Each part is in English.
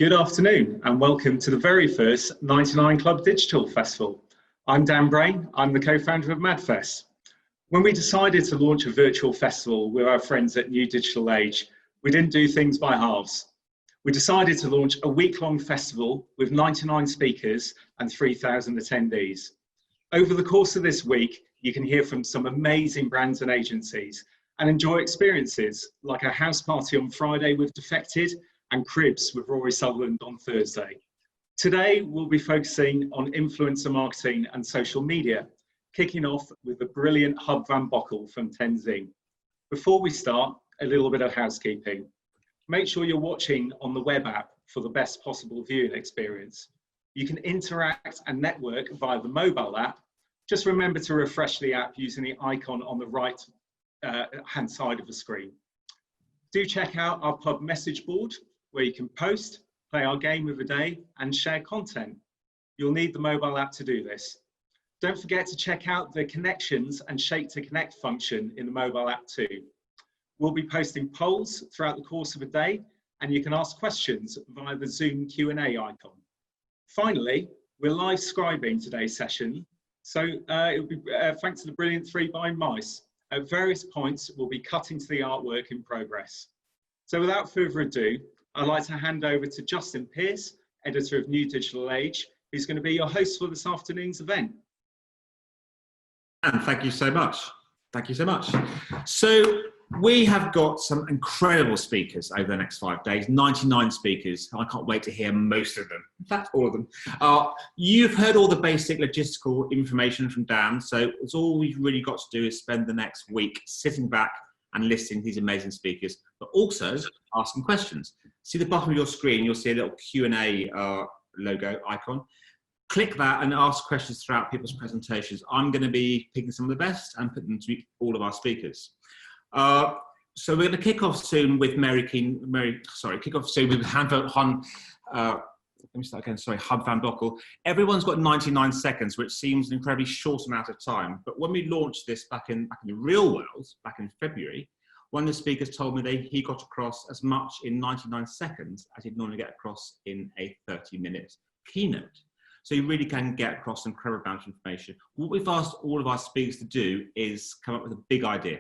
Good afternoon and welcome to the very first 99 Club Digital Festival. I'm Dan Brain, I'm the co-founder of MadFest. When we decided to launch a virtual festival with our friends at New Digital Age, we didn't do things by halves. We decided to launch a week-long festival with 99 speakers and 3,000 attendees. Over the course of this week, you can hear from some amazing brands and agencies and enjoy experiences like a house party on Friday with Defected and Cribs with Rory Sutherland on Thursday. Today, we'll be focusing on influencer marketing and social media, kicking off with the brilliant Huib van Bockel from Tenzing. Before we start, a little bit of housekeeping. Make sure you're watching on the web app for the best possible viewing experience. You can interact and network via the mobile app. Just remember to refresh the app using the icon on the right hand side of the screen. Do check out our pub message board where you can post, play our game of the day and share content. You'll need the mobile app to do this. Don't forget to check out the connections and shake to connect function in the mobile app too. We'll be posting polls throughout the course of the day and you can ask questions via the Zoom Q&A icon. Finally, we're live scribing today's session, so it'll be thanks to the brilliant 3x Mice. At various points, we'll be cutting to the artwork in progress. So without further ado, I'd like to hand over to Justin Pearse, editor of New Digital Age, who's going to be your host for this afternoon's event. And thank you so much. Thank you so much. So we have got some incredible speakers over the next 5 days, 99 speakers. I can't wait to hear most of them. In fact, all of them. You've heard all the basic logistical information from Dan, so it's all we've really got to do is spend the next week sitting back and listening to these amazing speakers, but also asking questions. See the bottom of your screen, you'll see a little Q&A logo icon. Click that and ask questions throughout people's presentations. I'm going to be picking some of the best and putting them to all of our speakers. So we're going to kick off soon with Huib van Bockel. Everyone's got 99 seconds, which seems an incredibly short amount of time. But when we launched this back in the real world, back in February, one of the speakers told me that he got across as much in 99 seconds as he'd normally get across in a 30-minute keynote. So you really can get across an incredible amount of information. What we've asked all of our speakers to do is come up with a big idea,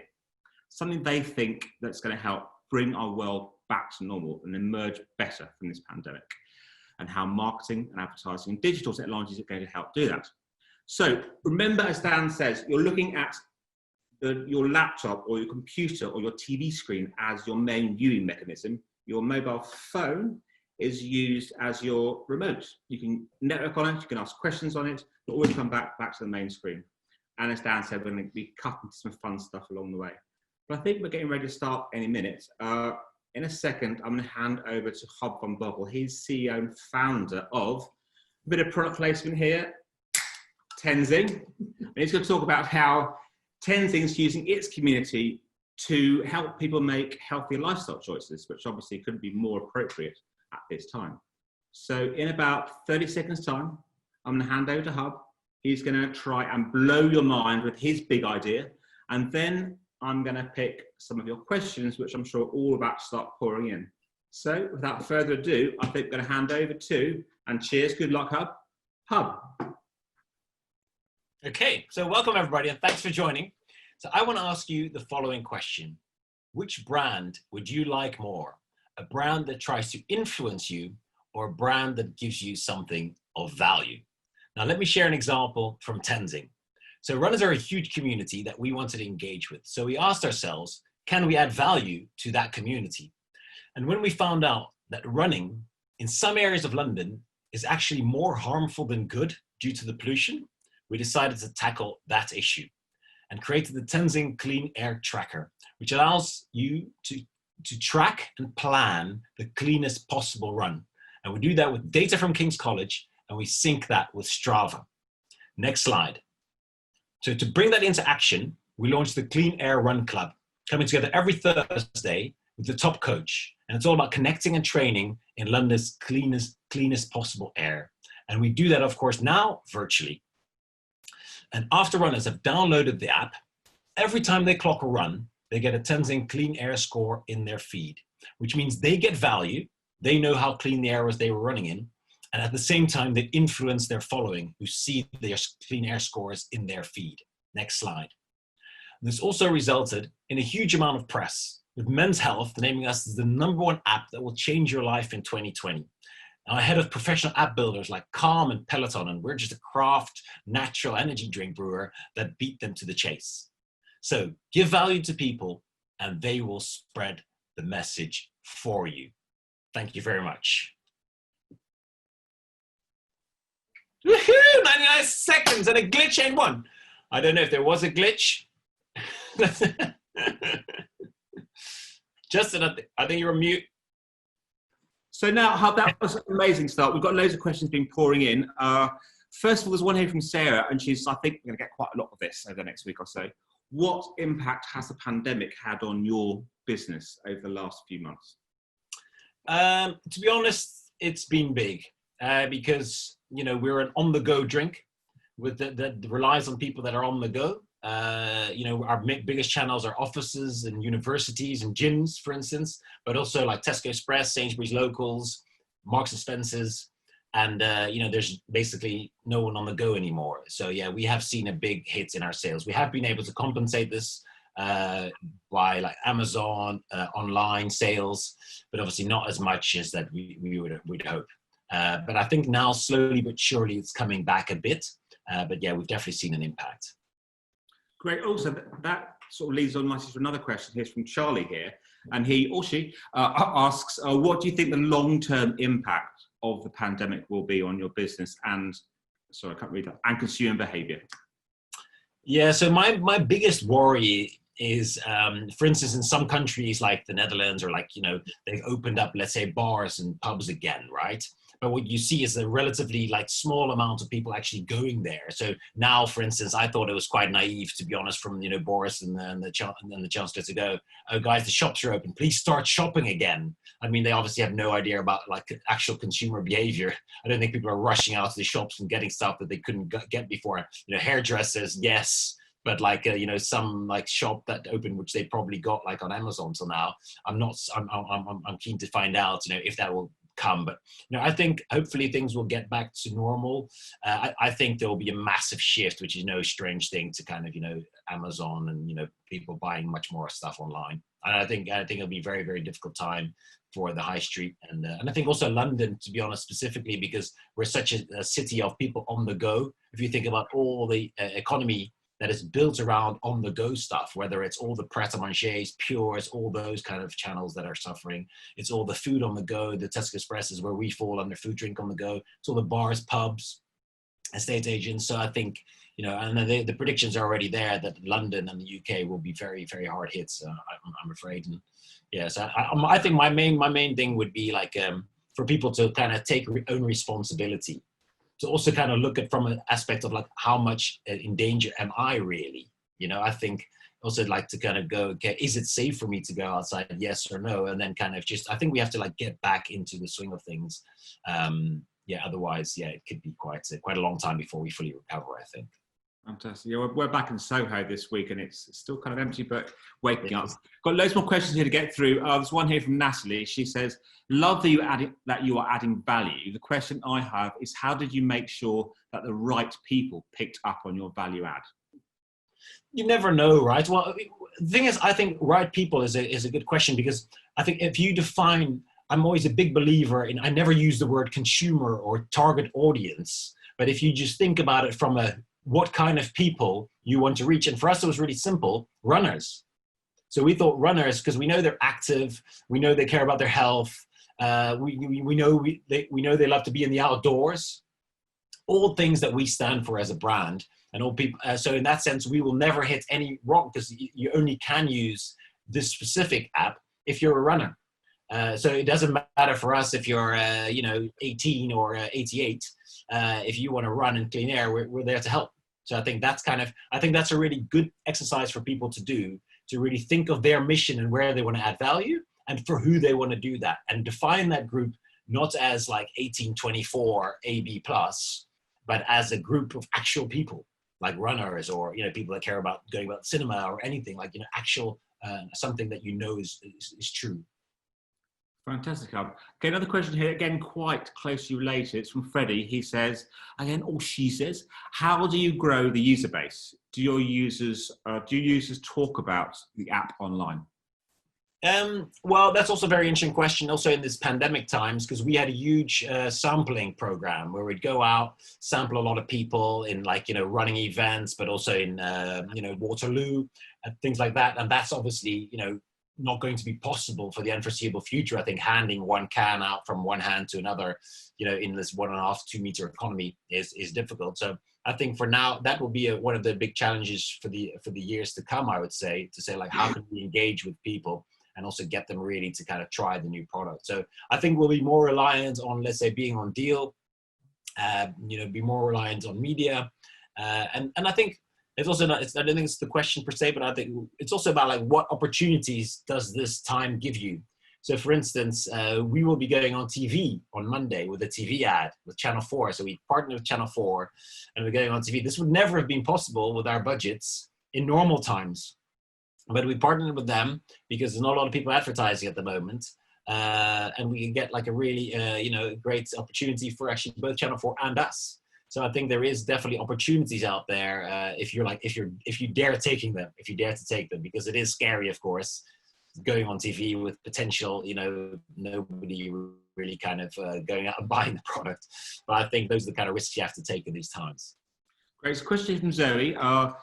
something they think that's going to help bring our world back to normal and emerge better from this pandemic, and how marketing and advertising and digital technologies are going to help do that. So remember, as Dan says, you're looking at your laptop or your computer or your TV screen as your main viewing mechanism. Your mobile phone is used as your remote. You can network on it, you can ask questions on it, but always come back to the main screen. And as Dan said, we're going to be cutting some fun stuff along the way. But I think we're getting ready to start any minute. In a second, I'm going to hand over to Huib van Bockel. He's CEO and founder of, a bit of product placement here, Tenzing. And he's going to talk about how Tenzing is using its community to help people make healthier lifestyle choices, which obviously couldn't be more appropriate at this time. So in about 30 seconds time, I'm going to hand over to Huib. He's going to try and blow your mind with his big idea. And then I'm going to pick some of your questions, which I'm sure are all about to start pouring in. So without further ado, I think I'm going to hand over to, and cheers, good luck, Huib. Okay, so welcome everybody and thanks for joining. So I want to ask you the following question. Which brand would you like more? A brand that tries to influence you or a brand that gives you something of value? Now let me share an example from Tenzing. So runners are a huge community that we wanted to engage with. So we asked ourselves, can we add value to that community? And when we found out that running in some areas of London is actually more harmful than good due to the pollution, we decided to tackle that issue and created the Tenzing Clean Air Tracker, which allows you to track and plan the cleanest possible run. And we do that with data from King's College and we sync that with Strava. Next slide. So to bring that into action, we launched the Clean Air Run Club, coming together every Thursday with the top coach. And it's all about connecting and training in London's cleanest possible air. And we do that, of course, now virtually. And after runners have downloaded the app, every time they clock a run, they get a Tenzing Clean Air score in their feed, which means they get value They know how clean the areas they were running in. And at the same time, they influence their following, who see their clean air scores in their feed. Next slide. This also resulted in a huge amount of press, with Men's Health naming us as the #1 app that will change your life in 2020. Now, ahead of professional app builders like Calm and Peloton, and we're just a craft natural energy drink brewer that beat them to the chase. So give value to people and they will spread the message for you. Thank you very much. Woohoo! 99 seconds and a glitch ain't one. I don't know if there was a glitch. Justin, I think you're on mute. So now, that was an amazing start. We've got loads of questions been pouring in. First of all, there's one here from Sarah, and she's, I think, going to get quite a lot of this over the next week or so. What impact has the pandemic had on your business over the last few months? To be honest, it's been big because, you know, we're an on-the-go drink that relies on people that are on the go. You know, our biggest channels are offices and universities and gyms, for instance, but also like Tesco Express, Sainsbury's Locals, Marks and Spencer's, and you know, there's basically no one on the go anymore. So yeah, we have seen a big hit in our sales. We have been able to compensate this by like Amazon, online sales, but obviously not as much as that we'd hope. But I think now slowly but surely it's coming back a bit. But yeah, we've definitely seen an impact. Great. Also, that sort of leads on nicely to another question. Here's from Charlie here, and he or she asks, what do you think the long-term impact of the pandemic will be on your business and, sorry, I can't read that, and consumer behaviour? Yeah, so my biggest worry is, for instance, in some countries like the Netherlands, or like, you know, they've opened up, let's say, bars and pubs again, right? But what you see is a relatively like small amount of people actually going there. So now, for instance, I thought it was quite naive, to be honest, from, you know, Boris and the Chancellor to go, oh guys, the shops are open, please start shopping again. I mean, they obviously have no idea about like actual consumer behavior. I don't think people are rushing out to the shops and getting stuff that they couldn't get before. You know, hairdressers, yes. But like, you know, some like shop that opened, which they probably got like on Amazon till now. I'm keen to find out, you know, if that will come. But, you know, I think hopefully things will get back to normal. I think there will be a massive shift, which is no strange thing, to kind of, you know, Amazon and, you know, people buying much more stuff online. And I think it'll be a very, very difficult time for the high street. And I think also London, to be honest, specifically because we're such a city of people on the go. If you think about all the economy that is built around on-the-go stuff, whether it's all the Pret-a-Manger's, Pearse, all those kind of channels that are suffering. It's all the food on the go, the Tesco Expresses, where we fall under food, drink on the go. It's all the bars, pubs, estate agents. So I think, you know, and the predictions are already there that London and the UK will be very, very hard hits, I'm afraid. And yeah, so I think my main thing would be like for people to kind of take own responsibility. To also kind of look at from an aspect of like, how much in danger am I really? You know, I think also like to kind of go, okay, is it safe for me to go outside? Yes or no? And then kind of just, I think we have to like get back into the swing of things. Yeah, otherwise, yeah, it could be quite a long time before we fully recover, I think. Fantastic. Yeah, we're back in Soho this week and it's still kind of empty, but waking up. Got loads more questions here to get through. There's one here from Natalie. She says, love that you are adding value. The question I have is, how did you make sure that the right people picked up on your value add? You never know, right? Well, the thing is, I think right people is a good question, because I think if you define, I'm always a big believer in, I never use the word consumer or target audience, but if you just think about it from what kind of people you want to reach. And for us, it was really simple, runners. So we thought runners, because we know they're active, we know they care about their health, we know they love to be in the outdoors, all things that we stand for as a brand. And all people, so in that sense, we will never hit any wrong, because you only can use this specific app if you're a runner. So it doesn't matter for us if you're, 18 or 88. If you want to run in clean air, we're there to help. So I think that's a really good exercise for people to do, to really think of their mission and where they want to add value and for who they want to do that, and define that group not as like 1824 AB plus, but as a group of actual people like runners, or, you know, people that care about going about cinema or anything like, you know, actual something that you know is true. Fantastic. Okay, another question here, again, quite closely related. It's from Freddie. He says, again, or she says, how do you grow the user base? Do your users talk about the app online? Well, that's also a very interesting question, also in this pandemic times, because we had a huge sampling program where we'd go out, sample a lot of people in, like, you know, running events, but also in, you know, Waterloo and things like that. And that's obviously, you know, not going to be possible for the unforeseeable future. I think handing one can out from one hand to another, you know, in this 1.5 to 2 meter economy is difficult. So I think for now, that will be one of the big challenges for the years to come, I would say, to say, like, how can we engage with people and also get them really to kind of try the new product. So I think we'll be more reliant on, let's say, being on deal, you know, be more reliant on media. And I think it's also not, I don't think it's the question per se, but I think it's also about, like, what opportunities does this time give you? So for instance, we will be going on TV on Monday with a TV ad with Channel 4. So we partnered with Channel 4 and we're going on TV. This would never have been possible with our budgets in normal times. But we partnered with them because there's not a lot of people advertising at the moment. And we can get, like, a really, you know, great opportunity for actually both Channel 4 and us. So I think there is definitely opportunities out there if you dare taking them, if you dare to take them, because it is scary, of course, going on TV with potential, you know, nobody really kind of going out and buying the product. But I think those are the kind of risks you have to take in these times. Great. So question from Zoe. I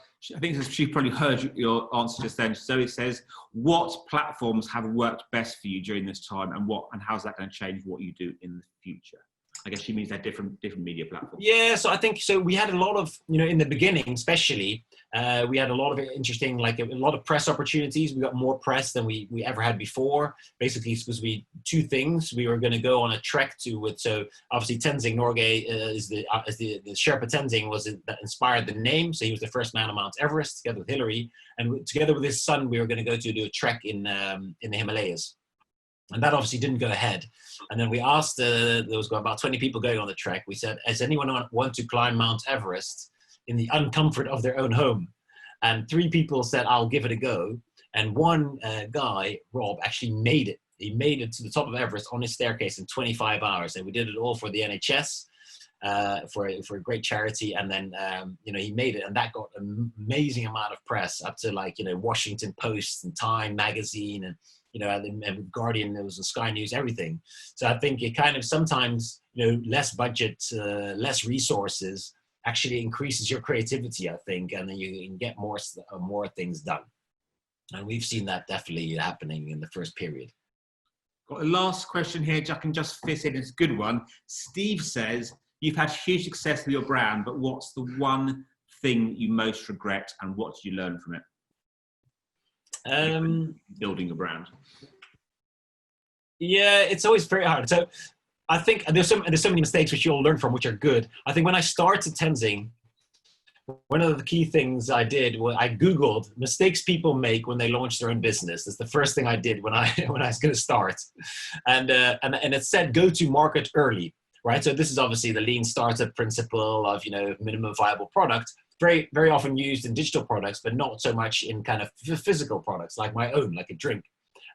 think she probably heard your answer just then. Zoe says, what platforms have worked best for you during this time, and how's that going to change what you do in the future? I guess she means they're different media platforms. Yeah, so I think, so we had a lot of, you know, in the beginning especially, we had a lot of interesting, like, a lot of press opportunities. We got more press than we ever had before. Basically, because two things. We were going to go on a trek so obviously Tenzing Norgay is the Sherpa Tenzing that inspired the name. So he was the first man on Mount Everest together with Hillary. And together with his son, we were going to go to do a trek in the Himalayas. And that obviously didn't go ahead. And then we asked, there was about 20 people going on the trek. We said, does anyone want to climb Mount Everest in the uncomfort of their own home? And 3 people said, I'll give it a go. And one guy, Rob, actually made it. He made it to the top of Everest on his staircase in 25 hours. And we did it all for the NHS, for a great charity. And then, you know, he made it. And that got an amazing amount of press, up to, like, you know, Washington Post and Time magazine, and, you know, and Guardian, there was a Sky News, everything. So I think it kind of sometimes, you know, less budget, less resources actually increases your creativity, I think, and then you can get more things done. And we've seen that definitely happening in the first period. Got a last question here, I can just fit in, it's a good one. Steve says, you've had huge success with your brand, but what's the one thing you most regret, and what did you learn from it? Building a brand. Yeah, it's always very hard. So I think there's so many mistakes which you'll learn from, which are good. I think when I started Tenzing, one of the key things I did was I Googled mistakes people make when they launch their own business. That's the first thing I did when I was going to start, and it said go to market early, right? So this is obviously the lean startup principle of, you know, minimum viable product. Very, very often used in digital products, but not so much in kind of physical products like my own, like a drink.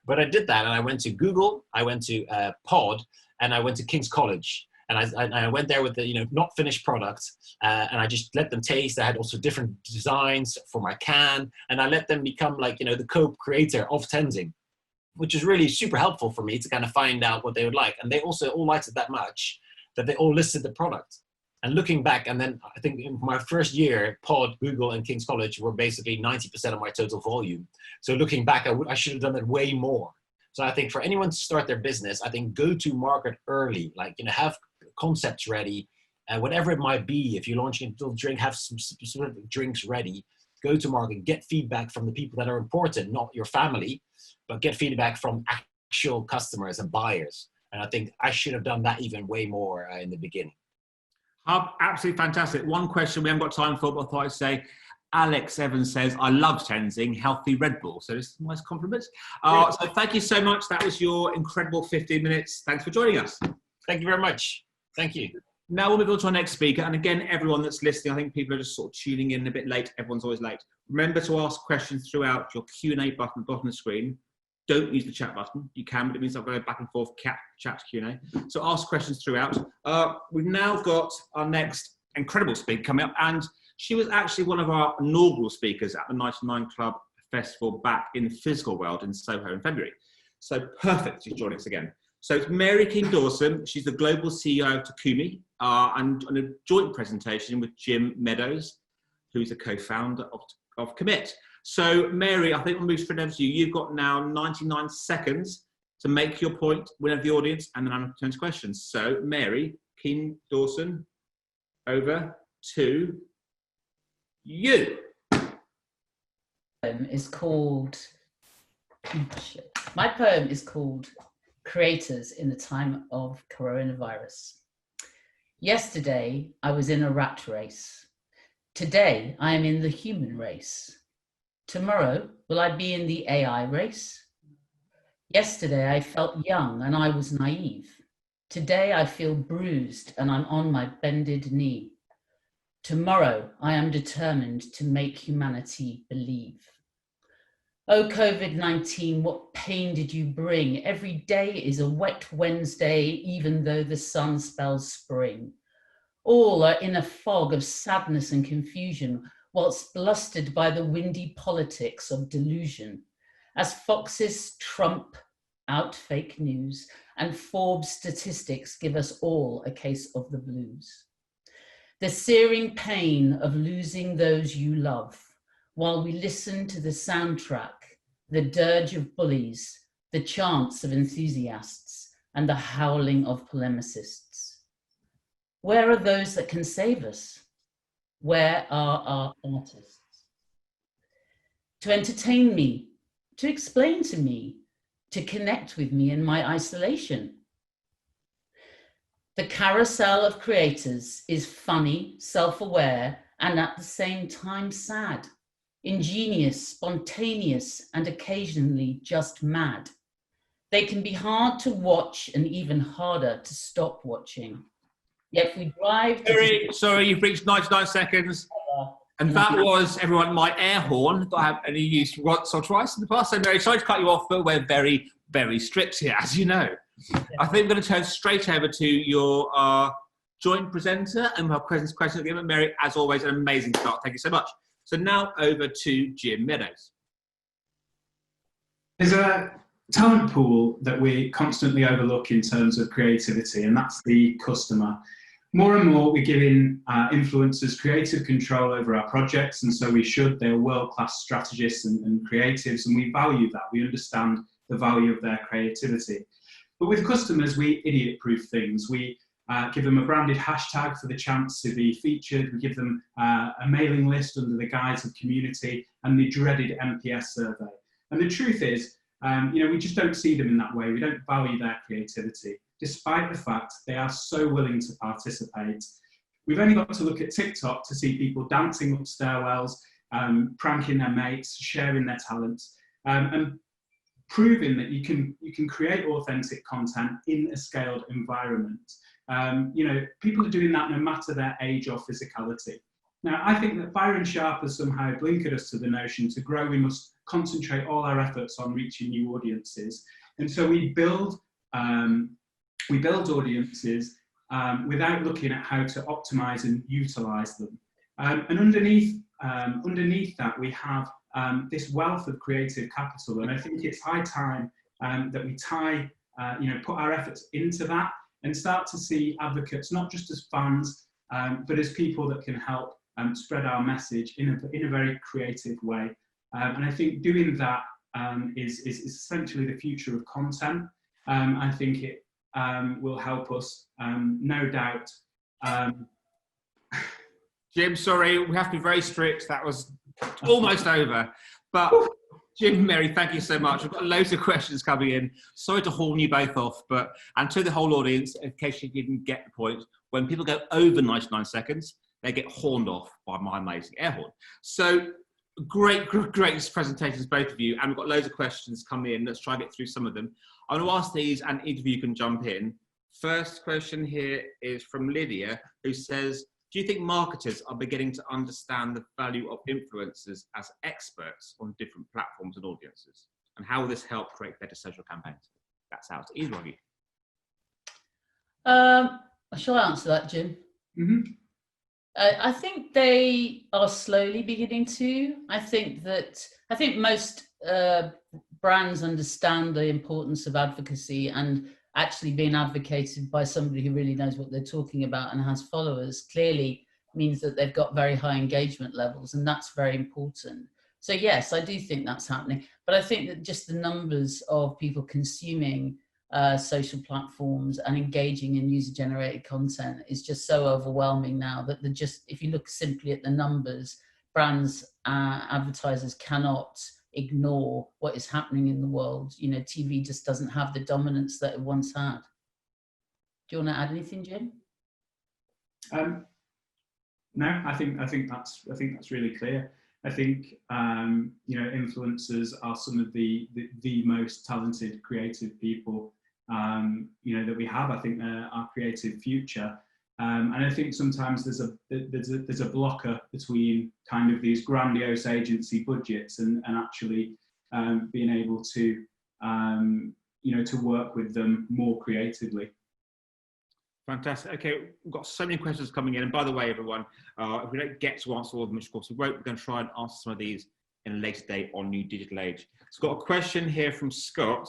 But I did that, and I went to Google, I went to Pod, and I went to King's College. And I went there with the, you know, not finished product, and I just let them taste. I had also different designs for my can, and I let them become, like, you know, the co-creator of Tenzing, which is really super helpful for me to kind of find out what they would like. And they also all liked it that much that they all listed the product. And looking back, and then I think in my first year, Pod, Google, and King's College were basically 90% of my total volume. So looking back, I should have done it way more. So I think for anyone to start their business, I think go to market early, like, you know, have concepts ready, whatever it might be. If you're launching a little drink, have some specific drinks ready, go to market, get feedback from the people that are important, not your family, but get feedback from actual customers and buyers. And I think I should have done that even way more in the beginning. Absolutely fantastic. One question we haven't got time for, but I thought I'd say, Alex Evans says, I love Tenzing, healthy Red Bull. So it's a nice compliment. So thank you so much. That was your incredible 15 minutes. Thanks for joining us. Thank you very much. Thank you. Now we'll move on to our next speaker. And again, everyone that's listening, I think people are just sort of tuning in a bit late. Everyone's always late. Remember to ask questions throughout your Q&A button at the bottom of the screen. don't use the chat button. You can, but it means I'll go back and forth, chat Q&A. So ask questions throughout. We've now got our next incredible speaker coming up, and she was actually one of our inaugural speakers at the 99 Club Festival back in the physical world in Soho in February. So perfect, she's joining us again. So it's Mary Keane-Dawson. She's the global CEO of Takumi, and on a joint presentation with Jim Meadows, who's the co-founder of Commit. So Mary, I think we'll move straight over to you. You've got now 99 seconds to make your point, win over the audience, and then I'm turn to questions. So Mary Keane-Dawson, over to you. My poem is called Creators in the Time of Coronavirus. Yesterday, I was in a rat race. Today, I am in the human race. Tomorrow, will I be in the AI race? Yesterday, I felt young and I was naive. Today, I feel bruised and I'm on my bended knee. Tomorrow, I am determined to make humanity believe. Oh, COVID-19, what pain did you bring? Every day is a wet Wednesday, even though the sun spells spring. All are in a fog of sadness and confusion, whilst blustered by the windy politics of delusion. As foxes trump out fake news, and Forbes statistics give us all a case of the blues. The searing pain of losing those you love, while we listen to the soundtrack, the dirge of bullies, the chants of enthusiasts, and the howling of polemicists. Where are those that can save us? Where are our artists? To entertain me, to explain to me, to connect with me in my isolation. The carousel of creators is funny, self-aware, and at the same time sad, ingenious, spontaneous, and occasionally just mad. They can be hard to watch and even harder to stop watching. Yet we drive Sorry, you've reached 99 seconds. And that was, everyone, my air horn that I have only used once or twice in the past. So Mary, sorry to cut you off, but we're very, very strict here, as you know. I think we're going to turn straight over to your joint presenter and we'll have questions at the end. Mary, as always, an amazing start. Thank you so much. So now over to Jim Meadows. There's a talent pool that we constantly overlook in terms of creativity, and that's the customer. More and more, we're giving influencers creative control over our projects, and so we should. They're world-class strategists and creatives, and we value that. We understand the value of their creativity. But with customers, we idiot-proof things. We give them a branded hashtag for the chance to be featured. We give them a mailing list under the guise of community and the dreaded NPS survey. And the truth is, we just don't see them in that way. We don't value their creativity, despite the fact they are so willing to participate. We've only got to look at TikTok to see people dancing up stairwells, pranking their mates, sharing their talents, and proving that you can create authentic content in a scaled environment. People are doing that no matter their age or physicality. Now, I think that Fire and Sharp has somehow blinkered us to the notion to grow, we must concentrate all our efforts on reaching new audiences. And so we build audiences without looking at how to optimize and utilize them. And underneath that, we have this wealth of creative capital. And I think it's high time that we put our efforts into that and start to see advocates, not just as fans, but as people that can help spread our message in a very creative way. And I think doing that is essentially the future of content. I think it will help us, no doubt. Jim, sorry, we have to be very strict. That was almost over. But Jim, Mary, thank you so much. We've got loads of questions coming in. Sorry to horn you both off, and to the whole audience, in case you didn't get the point, when people go over 99 seconds, they get horned off by my amazing air horn. So great presentations, both of you. And we've got loads of questions coming in. Let's try and get through some of them. I'm going to ask these and each of you can jump in. First question here is from Lydia, who says, do you think marketers are beginning to understand the value of influencers as experts on different platforms and audiences? And how will this help create better social campaigns? That's out to either of you. Shall I answer that, Jim? Mm-hmm. I think they are slowly beginning to. I think most brands understand the importance of advocacy and actually being advocated by somebody who really knows what they're talking about and has followers clearly means that they've got very high engagement levels, and that's very important. So yes, I do think that's happening, but I think that just the numbers of people consuming social platforms and engaging in user-generated content is just so overwhelming now that if you look simply at the numbers, brands, advertisers cannot ignore what is happening in the world. You know, TV just doesn't have the dominance that it once had. Do you want to add anything, Jim? No, I think that's really clear. I think influencers are some of the most talented, creative people that we have. I think they're our creative future, and I think sometimes there's a blocker between kind of these grandiose agency budgets and actually being able to to work with them more creatively. Fantastic. Okay, we've got so many questions coming in. And by the way, everyone, if we don't get to answer all of them, which of course we won't, we're going to try and answer some of these in a later date on New Digital Age. So I've got a question here from Scott,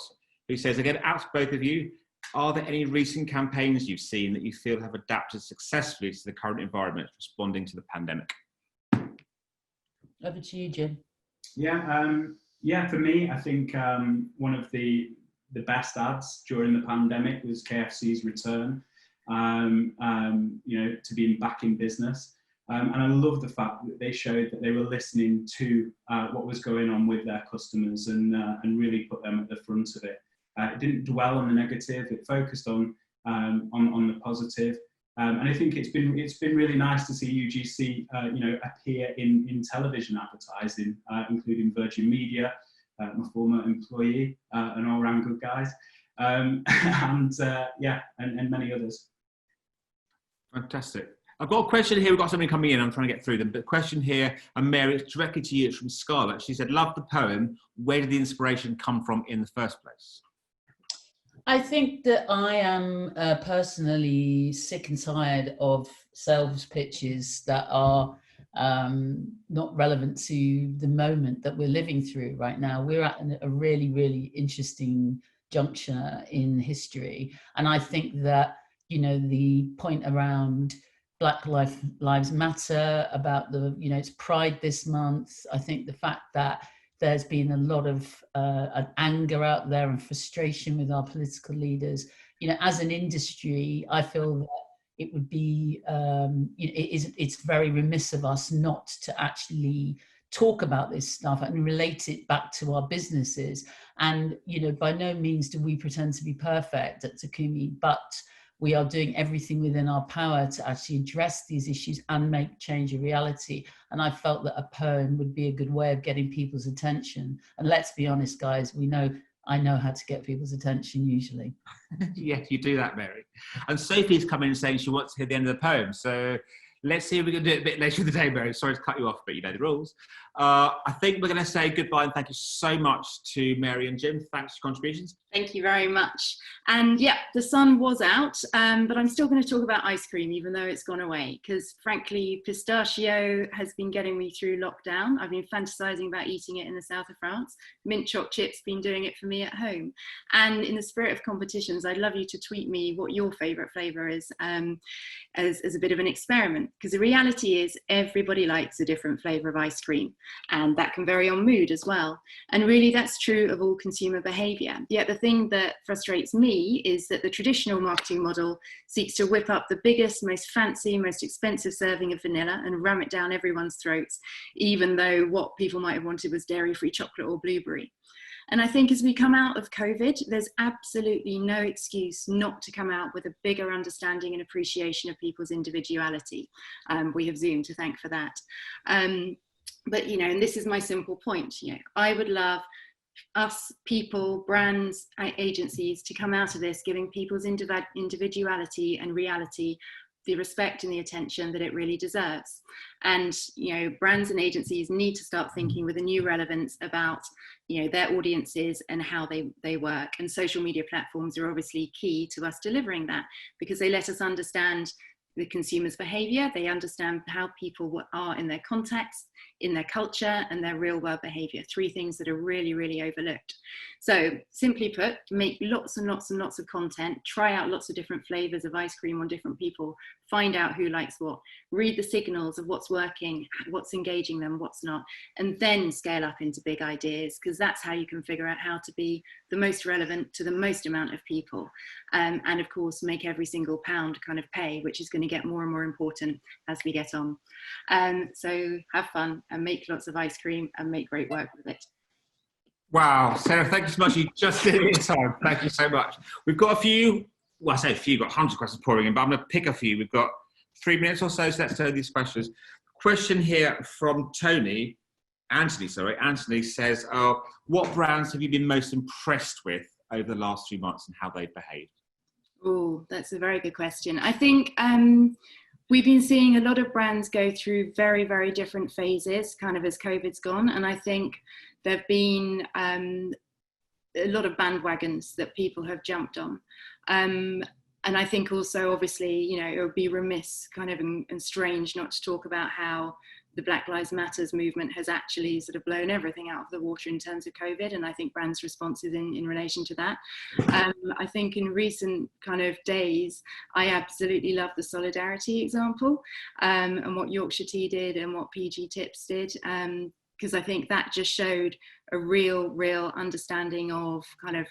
who says, again, out to both of you, are there any recent campaigns you've seen that you feel have adapted successfully to the current environment responding to the pandemic? Over to you, Jim. Yeah, for me, I think one of the best ads during the pandemic was KFC's return. To being back in business. And I love the fact that they showed that they were listening to what was going on with their customers and really put them at the front of it. It didn't dwell on the negative, it focused on the positive. And I think it's been really nice to see UGC appear in television advertising, including Virgin Media, my former employee, and all round good guys. And many others. Fantastic. I've got a question here. We've got somebody coming in. I'm trying to get through them. But a question here, and Mary, it's directly to you. It's from Scarlett. She said, love the poem. Where did the inspiration come from in the first place? I think that I am personally sick and tired of sales pitches that are not relevant to the moment that we're living through right now. We're at a really, really interesting juncture in history. And I think that the point around Black Lives Matter, about it's Pride this month. I think the fact that there's been a lot of anger out there and frustration with our political leaders. As an industry, I feel that it would be, it's very remiss of us not to actually talk about this stuff and relate it back to our businesses. And, by no means do we pretend to be perfect at Takumi, but we are doing everything within our power to actually address these issues and make change a reality. And I felt that a poem would be a good way of getting people's attention. And let's be honest, guys, I know how to get people's attention usually. Yes, you do that, Mary. And Sophie's come in saying she wants to hear the end of the poem. So let's see if we can do it a bit later in the day, Mary. Sorry to cut you off, but you know the rules. I think we're going to say goodbye and thank you so much to Mary and Jim. Thanks for your contributions. Thank you very much. And yeah, the sun was out, but I'm still going to talk about ice cream, even though it's gone away, because frankly, pistachio has been getting me through lockdown. I've been fantasizing about eating it in the south of France. Mint choc chips been doing it for me at home. And in the spirit of competitions, I'd love you to tweet me what your favorite flavor is as a bit of an experiment, because the reality is everybody likes a different flavor of ice cream, and that can vary on mood as well. And really that's true of all consumer behavior. Yet the thing that frustrates me is that the traditional marketing model seeks to whip up the biggest, most fancy, most expensive serving of vanilla and ram it down everyone's throats, even though what people might have wanted was dairy-free chocolate or blueberry. And I think as we come out of COVID, there's absolutely no excuse not to come out with a bigger understanding and appreciation of people's individuality. We have Zoom to thank for that. But, and this is my simple point, I would love us, people, brands, agencies to come out of this giving people's individuality and reality the respect and the attention that it really deserves. And, you know, brands and agencies need to start thinking with a new relevance about, you know, their audiences and how they work. And social media platforms are obviously key to us delivering that, because they let us understand the consumer's behavior. They understand how people are in their context, in their culture, and their real world behavior. 3 things that are really, really overlooked. So simply put, make lots and lots and lots of content, try out lots of different flavors of ice cream on different people, find out who likes what, read the signals of what's working, what's engaging them, what's not, and then scale up into big ideas, because that's how you can figure out how to be the most relevant to the most amount of people. And of course, make every single pound kind of pay, which is going to get more and more important as we get on. So have fun and make lots of ice cream and make great work with it. Wow, Sarah, thank you so much. You just did it in time. Thank you so much. We've got a few, well, I say a few, got hundreds of questions pouring in, but I'm going to pick a few. We've got 3 minutes or so let's do these questions. Question here from Anthony says, what brands have you been most impressed with over the last few months and how they've behaved? Oh, that's a very good question. I think we've been seeing a lot of brands go through very, very different phases kind of as COVID's gone. And I think there have been a lot of bandwagons that people have jumped on. And I think also, obviously, you know, it would be remiss kind of and strange not to talk about how the Black Lives Matters movement has actually sort of blown everything out of the water in terms of COVID. And I think brands' responses in relation to that. I think in recent kind of days, I absolutely love the solidarity example and what Yorkshire Tea did and what PG Tips did. Because I think that just showed a real understanding of kind of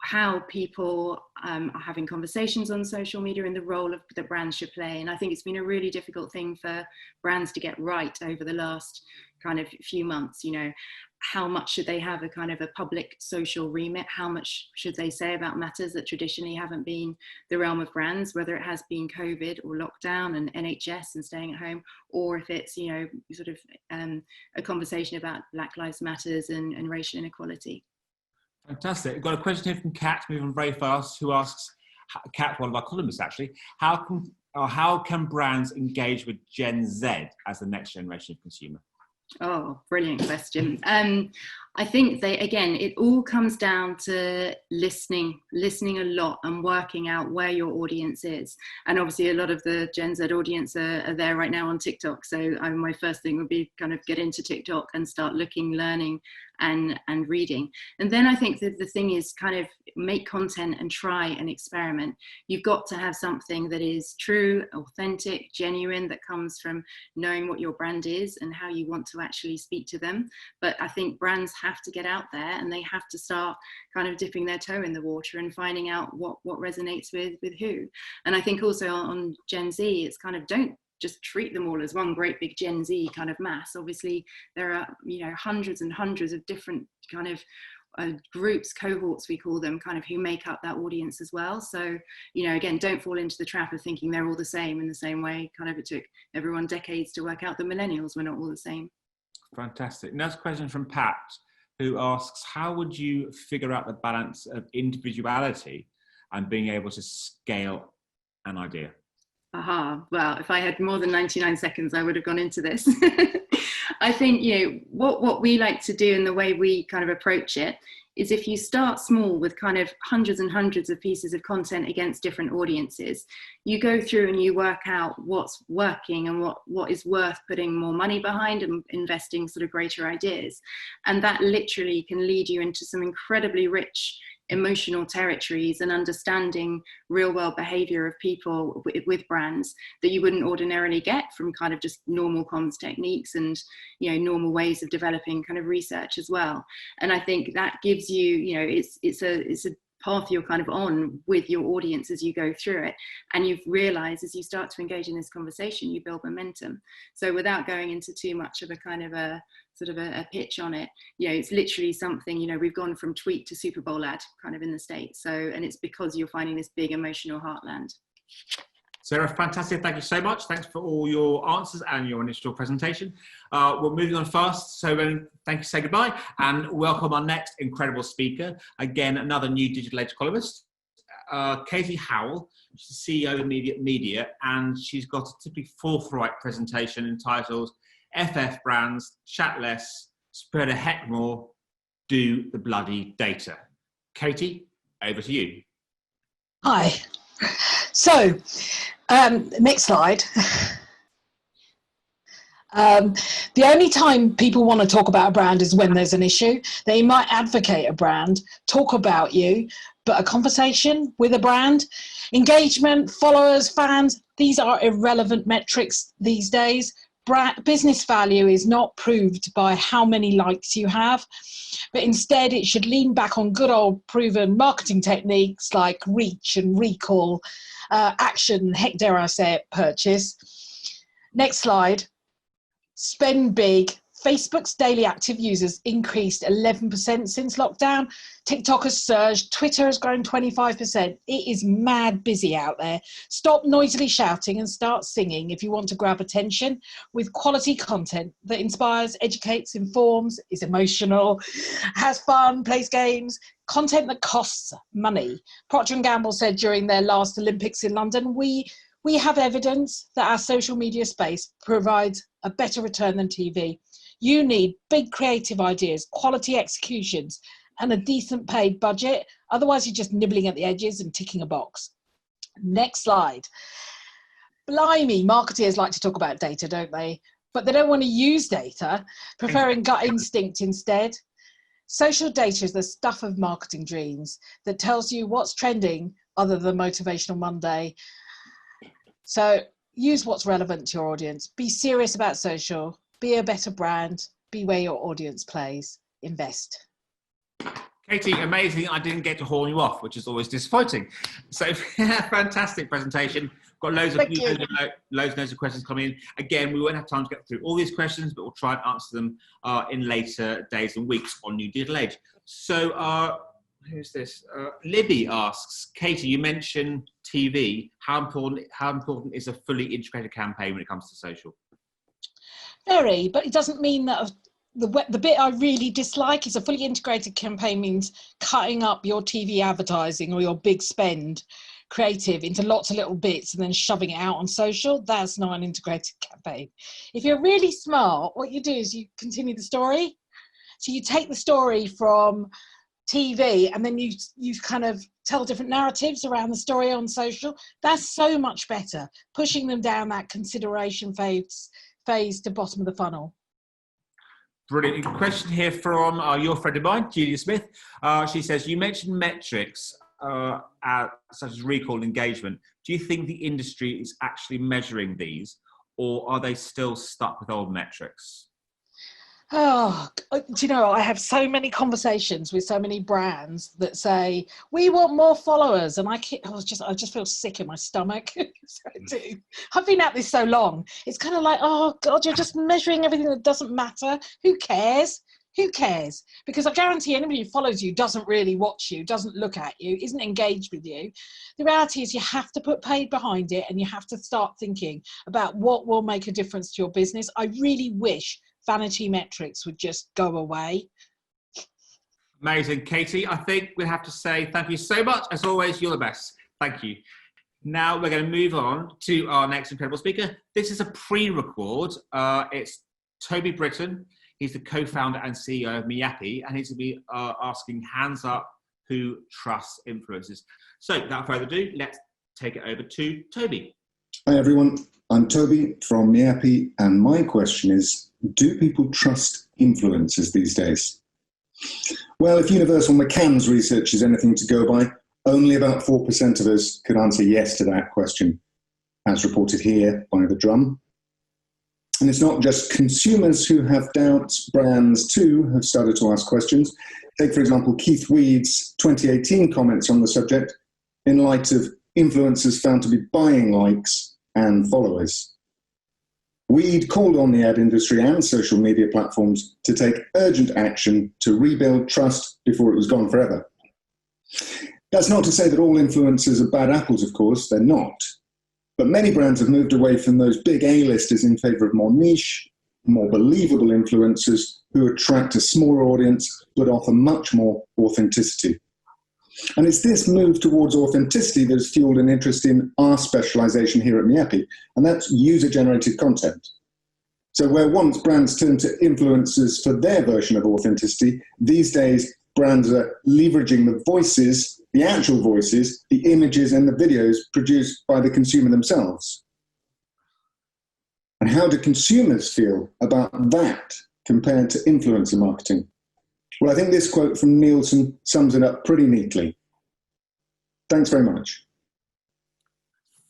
how people are having conversations on social media and the role that brands should play. And I think it's been a really difficult thing for brands to get right over the last kind of few months. You know, how much should they have a kind of a public social remit? How much should they say about matters that traditionally haven't been the realm of brands, whether it has been COVID or lockdown and NHS and staying at home, or if it's, you know, sort of a conversation about Black Lives Matters and racial inequality. Fantastic. We've got a question here from Kat, moving very fast, who asks, Kat, one of our columnists actually, how can brands engage with Gen Z as the next generation of consumer? Oh, brilliant question. I think it all comes down to listening a lot and working out where your audience is. And obviously a lot of the Gen Z audience are there right now on TikTok. So my first thing would be kind of get into TikTok and start looking, learning and reading. And then I think that the thing is kind of make content and try and experiment. You've got to have something that is true, authentic, genuine, that comes from knowing what your brand is and how you want to actually speak to them. But I think brands have to get out there and they have to start kind of dipping their toe in the water and finding out what resonates with who. And I think also on Gen Z, it's kind of don't just treat them all as one great big Gen Z kind of mass. Obviously, there are, you know, hundreds and hundreds of different kind of groups, cohorts we call them, kind of who make up that audience as well. So, you know, again, don't fall into the trap of thinking they're all the same in the same way. Kind of it took everyone decades to work out the millennials were not all the same. Fantastic. Next question from Pat, who asks, how would you figure out the balance of individuality and being able to scale an idea? Well, if I had more than 99 seconds, I would have gone into this. I think, you know, what we like to do and the way we kind of approach it is if you start small with kind of hundreds and hundreds of pieces of content against different audiences, you go through and you work out what's working and what is worth putting more money behind and investing sort of greater ideas. And that literally can lead you into some incredibly rich emotional territories and understanding real world behavior of people with brands that you wouldn't ordinarily get from kind of just normal comms techniques and, you know, normal ways of developing kind of research as well. And I think that gives you, you know, it's a path you're kind of on with your audience as you go through it. And you've realized as you start to engage in this conversation, you build momentum. So without going into too much of a kind of a sort of a pitch on it, you know, it's literally something, you know, we've gone from tweet to Super Bowl ad kind of in the States. So, and it's because you're finding this big emotional heartland. Sarah, fantastic. Thank you so much. Thanks for all your answers and your initial presentation. We're moving on fast. So thank you, say goodbye and welcome our next incredible speaker. Again, another new digital age columnist. Katy Howell. She's the CEO of Media, and she's got a typically forthright presentation entitled FF Brands, Chat Less, Spread a Heck More, Do the Bloody Data. Katy, over to you. Hi. So, next slide. The only time people want to talk about a brand is when there's an issue. They might advocate a brand, talk about you, but a conversation with a brand, engagement, followers, fans, these are irrelevant metrics these days. Business value is not proved by how many likes you have, but instead it should lean back on good old proven marketing techniques like reach and recall, action, heck dare I say it, purchase. Next slide. Spend big. Facebook's daily active users increased 11% since lockdown. TikTok has surged. Twitter has grown 25%. It is mad busy out there. Stop noisily shouting and start singing if you want to grab attention with quality content that inspires, educates, informs, is emotional, has fun, plays games, content that costs money. Procter & Gamble said during their last Olympics in London, we have evidence that our social media space provides a better return than TV. You need big creative ideas, quality executions, and a decent paid budget. Otherwise, you're just nibbling at the edges and ticking a box. Next slide. Blimey, marketers like to talk about data, don't they? But they don't want to use data, preferring gut instinct instead. Social data is the stuff of marketing dreams that tells you what's trending other than Motivational Monday. So use what's relevant to your audience. Be serious about social. Be a better brand. Be where your audience plays. Invest. Katy, amazing. I didn't get to horn you off, which is always disappointing. So fantastic presentation. Got loads of questions coming in. Again, we won't have time to get through all these questions, but we'll try and answer them in later days and weeks on New Digital Age. So who's this? Libby asks, Katy, you mentioned TV. How important is a fully integrated campaign when it comes to social? Very, but it doesn't mean that the bit I really dislike is a fully integrated campaign means cutting up your TV advertising or your big spend creative into lots of little bits and then shoving it out on social. That's not an integrated campaign. If you're really smart, what you do is you continue the story. So you take the story from TV and then you kind of tell different narratives around the story on social. That's so much better, pushing them down that consideration phase to bottom of the funnel. Brilliant. Question here from your friend of mine, Julia Smith. She says, you mentioned metrics such as recall and engagement. Do you think the industry is actually measuring these, or are they still stuck with old metrics? Oh, do you know, I have so many conversations with so many brands that say, we want more followers. And I just feel sick in my stomach. So I do. I've been at this so long. It's kind of like, oh God, you're just measuring everything that doesn't matter. Who cares? Who cares? Because I guarantee anybody who follows you doesn't really watch you, doesn't look at you, isn't engaged with you. The reality is you have to put paid behind it and you have to start thinking about what will make a difference to your business. I really wish vanity metrics would just go away. Amazing. Katy, I think we'll have to say thank you so much. As always, you're the best. Thank you. Now we're going to move on to our next incredible speaker. This is a pre-record. It's Toby Britton. He's the co-founder and CEO of Miappi, and he's going to be asking hands up who trusts influencers. So without further ado, let's take it over to Toby. Hi everyone, I'm Toby from Miappi, and my question is, do people trust influencers these days? Well, if Universal McCann's research is anything to go by, only about 4% of us could answer yes to that question, as reported here by The Drum. And it's not just consumers who have doubts, brands too have started to ask questions. Take, for example, Keith Weed's 2018 comments on the subject in light of influencers found to be buying likes and followers. Weed called on the ad industry and social media platforms to take urgent action to rebuild trust before it was gone forever. That's not to say that all influencers are bad apples, of course, they're not. But many brands have moved away from those big A-listers in favour of more niche, more believable influencers who attract a smaller audience but offer much more authenticity. And it's this move towards authenticity that's fueled an interest in our specialization here at Miappi, and that's user-generated content. So where once brands turned to influencers for their version of authenticity, these days brands are leveraging the voices, the actual voices, the images and the videos produced by the consumer themselves. And how do consumers feel about that compared to influencer marketing? Well, I think this quote from Nielsen sums it up pretty neatly. Thanks very much.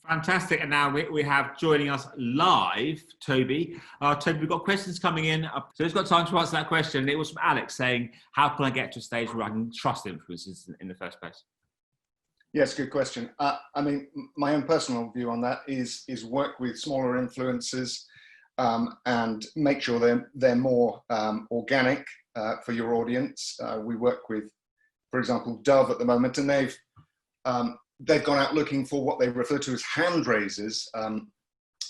Fantastic. And now we have joining us live, Toby. Toby, we've got questions coming in. So it's got time to answer that question. It was from Alex saying, how can I get to a stage where I can trust influencers in the first place? Yes, good question. I mean, my own personal view on that is work with smaller influencers and make sure they're more organic for your audience. We work with, for example, Dove at the moment, and they've gone out looking for what they refer to as hand raisers,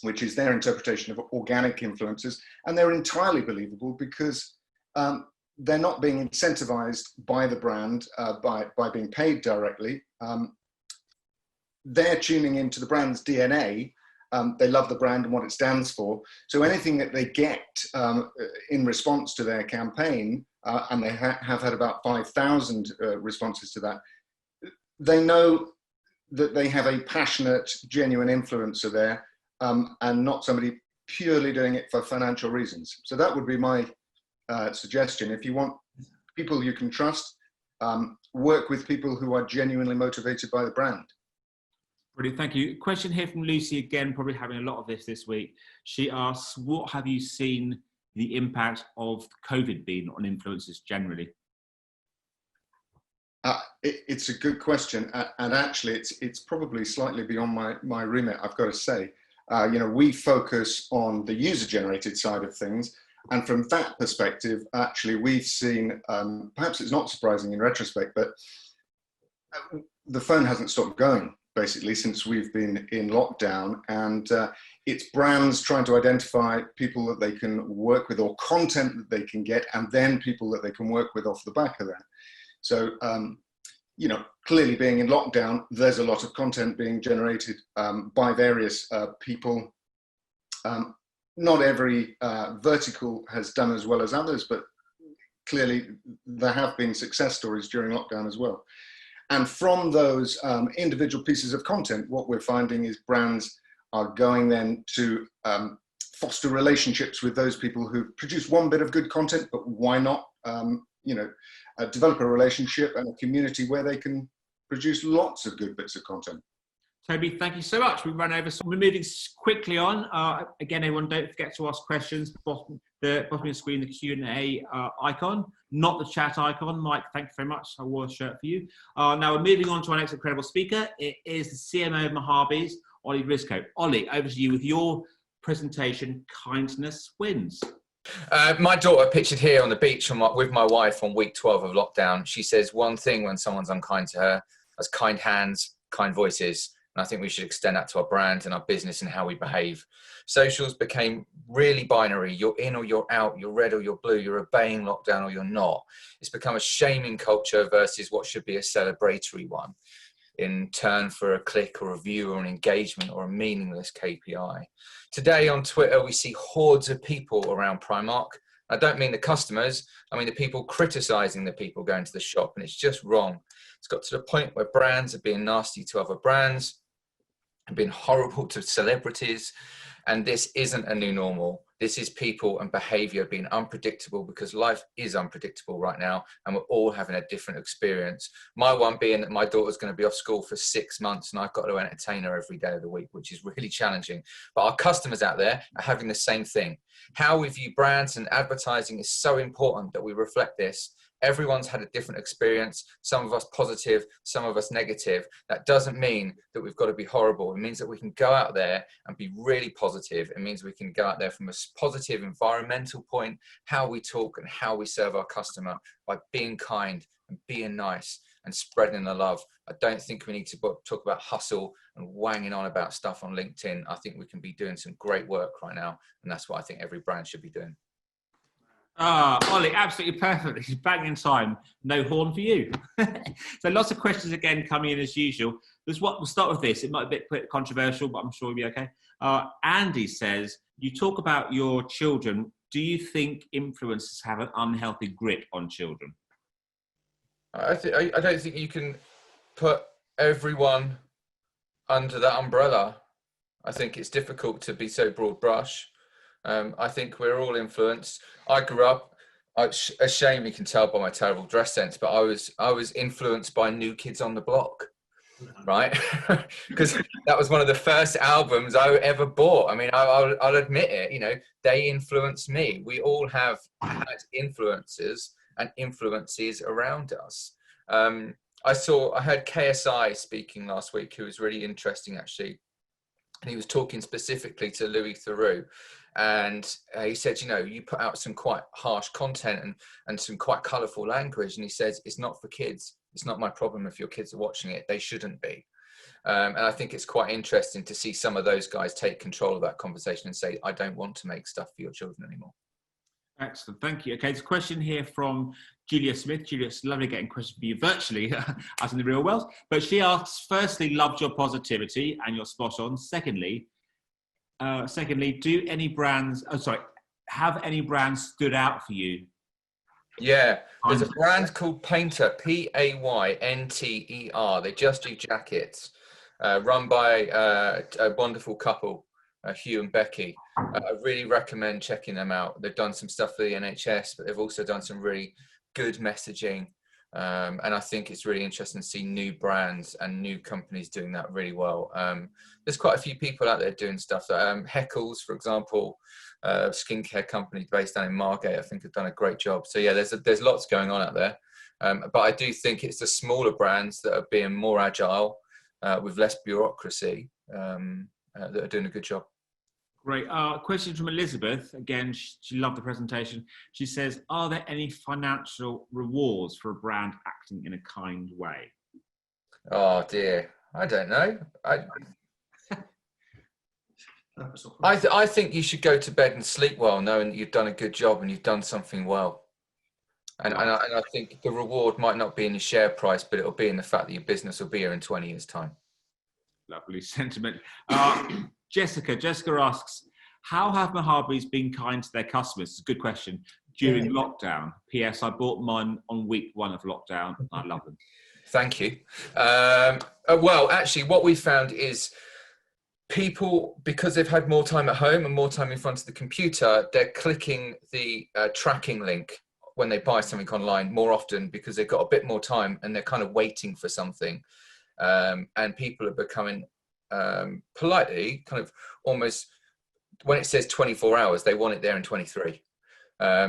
which is their interpretation of organic influencers, and they're entirely believable because they're not being incentivized by the brand by being paid directly. They're tuning into the brand's DNA. They love the brand and what it stands for. So anything that they get in response to their campaign, and they have had about 5,000 responses to that, they know that they have a passionate, genuine influencer there, and not somebody purely doing it for financial reasons. So that would be my suggestion. If you want people you can trust, work with people who are genuinely motivated by the brand. Brilliant, thank you. Question here from Lucy, again, probably having a lot of this week. She asks, what have you seen the impact of COVID been on influencers generally? It's a good question, and actually it's probably slightly beyond my remit, I've got to say. You know, we focus on the user-generated side of things, and from that perspective, actually we've seen, perhaps it's not surprising in retrospect, but the phone hasn't stopped going, basically, since we've been in lockdown, and it's brands trying to identify people that they can work with or content that they can get, and then people that they can work with off the back of that. So, you know, clearly being in lockdown, there's a lot of content being generated by various people. Not every vertical has done as well as others, but clearly there have been success stories during lockdown as well. And from those individual pieces of content, what we're finding is brands are going then to foster relationships with those people who produce one bit of good content, but why not, you know, develop a relationship and a community where they can produce lots of good bits of content. Toby, thank you so much. We've run over, so we're moving quickly on. Again, everyone, don't forget to ask questions. The bottom of the screen, the Q&A icon, not the chat icon. Mike, thank you very much. I wore a shirt for you. Now we're moving on to our next incredible speaker. It is the CMO of Mahabis, Olly Rzysko. Olly, over to you with your presentation, Kindness Wins. My daughter pictured here on the beach with my wife on week 12 of lockdown. She says one thing when someone's unkind to her: as kind hands, kind voices. And I think we should extend that to our brand and our business and how we behave. Socials became really binary. You're in or you're out, you're red or you're blue, you're obeying lockdown or you're not. It's become a shaming culture versus what should be a celebratory one, in turn for a click or a view or an engagement or a meaningless KPI. Today on Twitter, we see hordes of people around Primark. I don't mean the customers, I mean the people criticizing the people going to the shop, and it's just wrong. It's got to the point where brands are being nasty to other brands and being horrible to celebrities, and this isn't a new normal. This is people and behavior being unpredictable, because life is unpredictable right now and we're all having a different experience. My one being that my daughter's going to be off school for 6 months and I've got to entertain her every day of the week, which is really challenging. But our customers out there are having the same thing. How we view brands and advertising is so important that we reflect this. Everyone's had a different experience, some of us positive, some of us negative. That doesn't mean that we've got to be horrible. It means that we can go out there and be really positive. It means we can go out there from a positive environmental point, how we talk and how we serve our customer, by being kind and being nice and spreading the love. I don't think we need to talk about hustle and wanging on about stuff on LinkedIn. I think we can be doing some great work right now, and that's what I think every brand should be doing. Olly, absolutely perfect. He's bang in time. No horn for you. So lots of questions again coming in as usual. We'll start with this. It might be a bit controversial, but I'm sure you'll be okay. Andy says, you talk about your children. Do you think influencers have an unhealthy grip on children? I don't think you can put everyone under that umbrella. I think it's difficult to be so broad brush. I think we're all influenced. I grew up, a shame you can tell by my terrible dress sense, but I was influenced by New Kids on the Block, right? Because that was one of the first albums I ever bought. I mean, I'll admit it, you know, they influenced me. We all have had influences and influences around us. I heard KSI speaking last week, who was really interesting actually. And he was talking specifically to Louis Theroux. And he said, you know, you put out some quite harsh content and some quite colourful language. And he says, it's not for kids. It's not my problem if your kids are watching it. They shouldn't be. And I think it's quite interesting to see some of those guys take control of that conversation and say, I don't want to make stuff for your children anymore. Excellent, thank you. Okay, there's a question here from Julia Smith. Julia, it's lovely getting questions for you virtually, as in the real world. But she asks, firstly, loved your positivity, and you're spot on. Secondly, do any brands, have any brands stood out for you? Yeah, there's a brand called Painter, Payner. They just do jackets, run by a wonderful couple, Hugh and Becky. I really recommend checking them out. They've done some stuff for the NHS, but they've also done some really good messaging. And I think it's really interesting to see new brands and new companies doing that really well. There's quite a few people out there doing stuff. Heckles, for example, skincare company based down in Margate, I think have done a great job. So yeah, there's lots going on out there. But I do think it's the smaller brands that are being more agile, with less bureaucracy, that are doing a good job. Great. Question from Elizabeth. Again, she loved the presentation. She says, are there any financial rewards for a brand acting in a kind way? Oh dear, I don't know. I think you should go to bed and sleep well, knowing that you've done a good job and you've done something well. And I think the reward might not be in your share price, but it'll be in the fact that your business will be here in 20 years' time. Lovely sentiment. Jessica asks, how have Mahabis been kind to their customers? It's a good question. During lockdown. P.S. I bought mine on week 1 of lockdown. I love them. Thank you. Well, actually, what we found is people, because they've had more time at home and more time in front of the computer, they're clicking the tracking link when they buy something online more often because they've got a bit more time and they're kind of waiting for something. And people are becoming politely kind of almost, when it says 24 hours, they want it there in 23.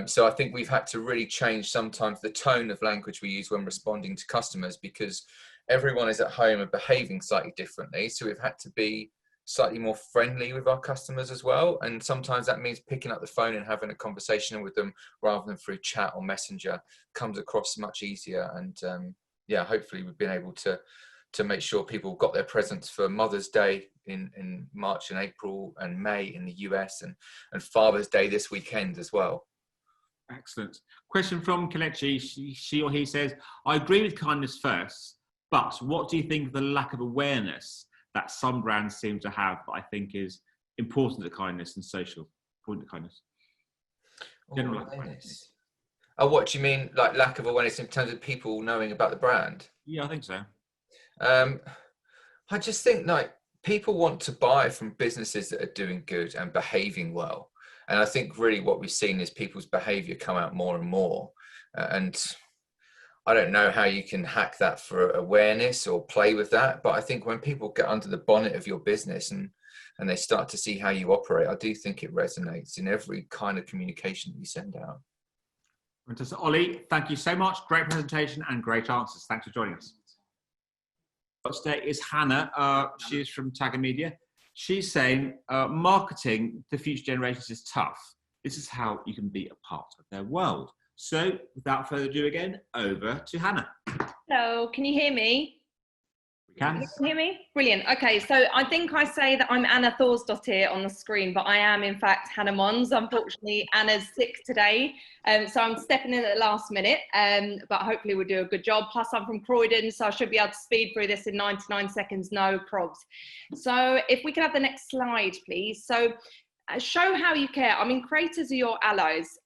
So I think we've had to really change sometimes the tone of language we use when responding to customers, because everyone is at home and behaving slightly differently. So we've had to be slightly more friendly with our customers as well. And sometimes that means picking up the phone and having a conversation with them rather than through chat or messenger comes across much easier. And yeah, hopefully we've been able to make sure people got their presents for Mother's Day in March and April and May in the US, and Father's Day this weekend as well. Excellent. Question from Kelechi. She or he says, I agree with kindness first, but what do you think of the lack of awareness that some brands seem to have that I think is important to kindness and social? Important to kindness. General awareness. Oh, what do you mean, like lack of awareness in terms of people knowing about the brand? Yeah, I think so. I just think like people want to buy from businesses that are doing good and behaving well. And I think really what we've seen is people's behavior come out more and more. And I don't know how you can hack that for awareness or play with that. But I think when people get under the bonnet of your business and they start to see how you operate, I do think it resonates in every kind of communication that you send out. Fantastic. Olly, thank you so much. Great presentation and great answers. Thanks for joining us. Today is Hannah. She's from Takumi Media. She's saying, marketing to future generations is tough. This is how you can be a part of their world. So without further ado again, over to Hannah. Hello, can you hear me? We Can you hear me? Brilliant. Okay, so I think I say that I'm Anna Thorsdottir on the screen, but I am in fact Hannah Monds. Unfortunately, Anna's sick today, so I'm stepping in at the last minute, but hopefully we'll do a good job. Plus I'm from Croydon, so I should be able to speed through this in 99 seconds, no probs. So if we could have the next slide, please. So show how you care. I mean, creators are your allies.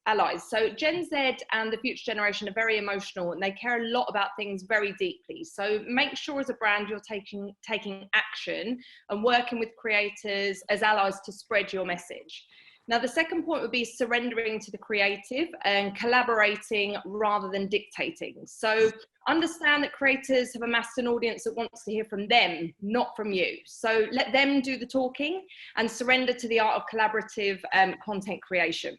So Gen Z and the future generation are very emotional and they care a lot about things very deeply. So make sure as a brand you're taking action and working with creators as allies to spread your message. Now, the second point would be surrendering to the creative and collaborating rather than dictating. So understand that creators have amassed an audience that wants to hear from them, not from you. So let them do the talking and surrender to the art of collaborative content creation.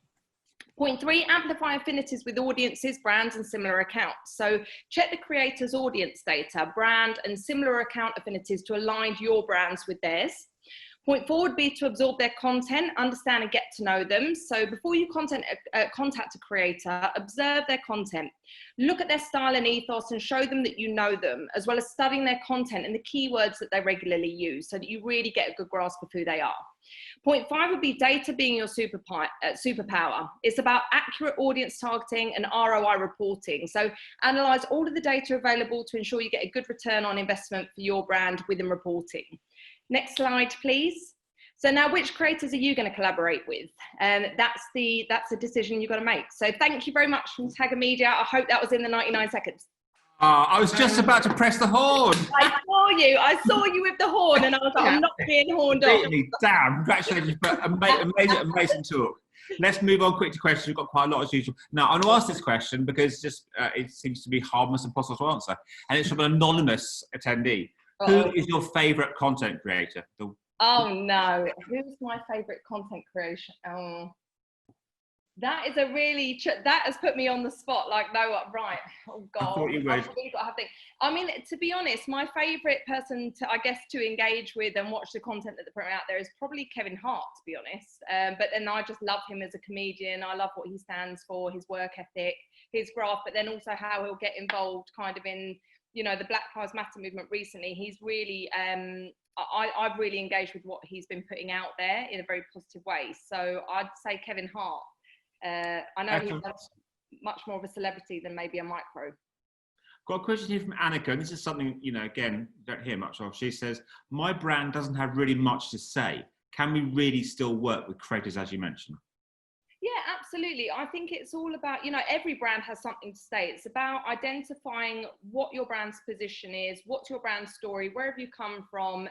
Point 3, amplify affinities with audiences, brands, and similar accounts. So check the creator's audience data, brand, and similar account affinities to align your brands with theirs. Point 4 would be to absorb their content, understand and get to know them. So before you contact a creator, observe their content. Look at their style and ethos and show them that you know them, as well as studying their content and the keywords that they regularly use so that you really get a good grasp of who they are. Point 5 would be data being your superpower. It's about accurate audience targeting and ROI reporting. So analyze all of the data available to ensure you get a good return on investment for your brand within reporting. Next slide, please. So now, which creators are you going to collaborate with? That's a decision you've got to make. So thank you very much from Tagger Media. I hope that was in the 99 seconds. I was just about to press the horn. I saw you with the horn and I was like, I'm not being horned up. Damn, congratulations, amazing talk. Let's move on quick to questions. We've got quite a lot as usual. Now, I'm going to ask this question because it seems to be almost impossible to answer. And it's from an anonymous attendee. Who is your favourite content creator? Oh no, who's my favourite content creation? Oh, that is a really, that has put me on the spot. Like, no, right. Oh God. I thought you would. I've really got to have to think. I mean, to be honest, my favourite person to, I guess, to engage with and watch the content that they're putting out there is probably Kevin Hart, to be honest. But then I just love him as a comedian. I love what he stands for, his work ethic, his graft, but then also how he'll get involved kind of in, you know, the Black Lives Matter movement recently. He's really, I've really engaged with what he's been putting out there in a very positive way. So I'd say Kevin Hart. I know he's much more of a celebrity than maybe a micro. Got a question here from Annika, and this is something, you know, again, don't hear much of. She says, my brand doesn't have really much to say. Can we really still work with creators, as you mentioned? Yeah, absolutely. I think it's all about, you know, every brand has something to say. It's about identifying what your brand's position is, what's your brand story, where have you come from,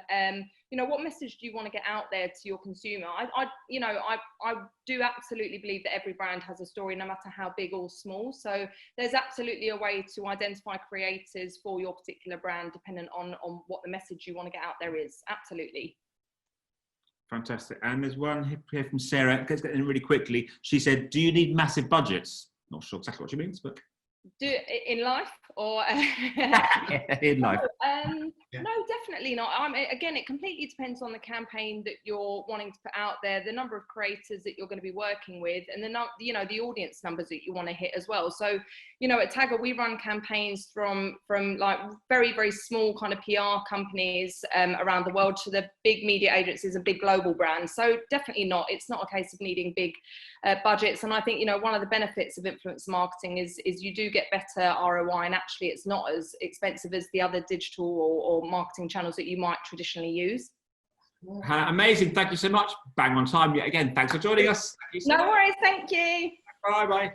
you know, what message do you want to get out there to your consumer? I do absolutely believe that every brand has a story, no matter how big or small. So there's absolutely a way to identify creators for your particular brand, dependent on what the message you want to get out there is. Absolutely. Fantastic. And there's one here from Sarah. Let's get in really quickly. She said, do you need massive budgets? Not sure exactly what she means, but... Do in life or in life? No, definitely not. Again, it completely depends on the campaign that you're wanting to put out there, the number of creators that you're going to be working with, and the audience numbers that you want to hit as well. So, you know, at Tagger, we run campaigns from like very, very small kind of PR companies around the world to the big media agencies and big global brands. So definitely not. It's not a case of needing big budgets. And I think, you know, one of the benefits of influencer marketing is you do get better ROI, and actually it's not as expensive as the other digital or marketing channels that you might traditionally use. Amazing. Thank you so much. Bang on time yet again. Thanks for joining us. No worries. Thank you. Bye bye.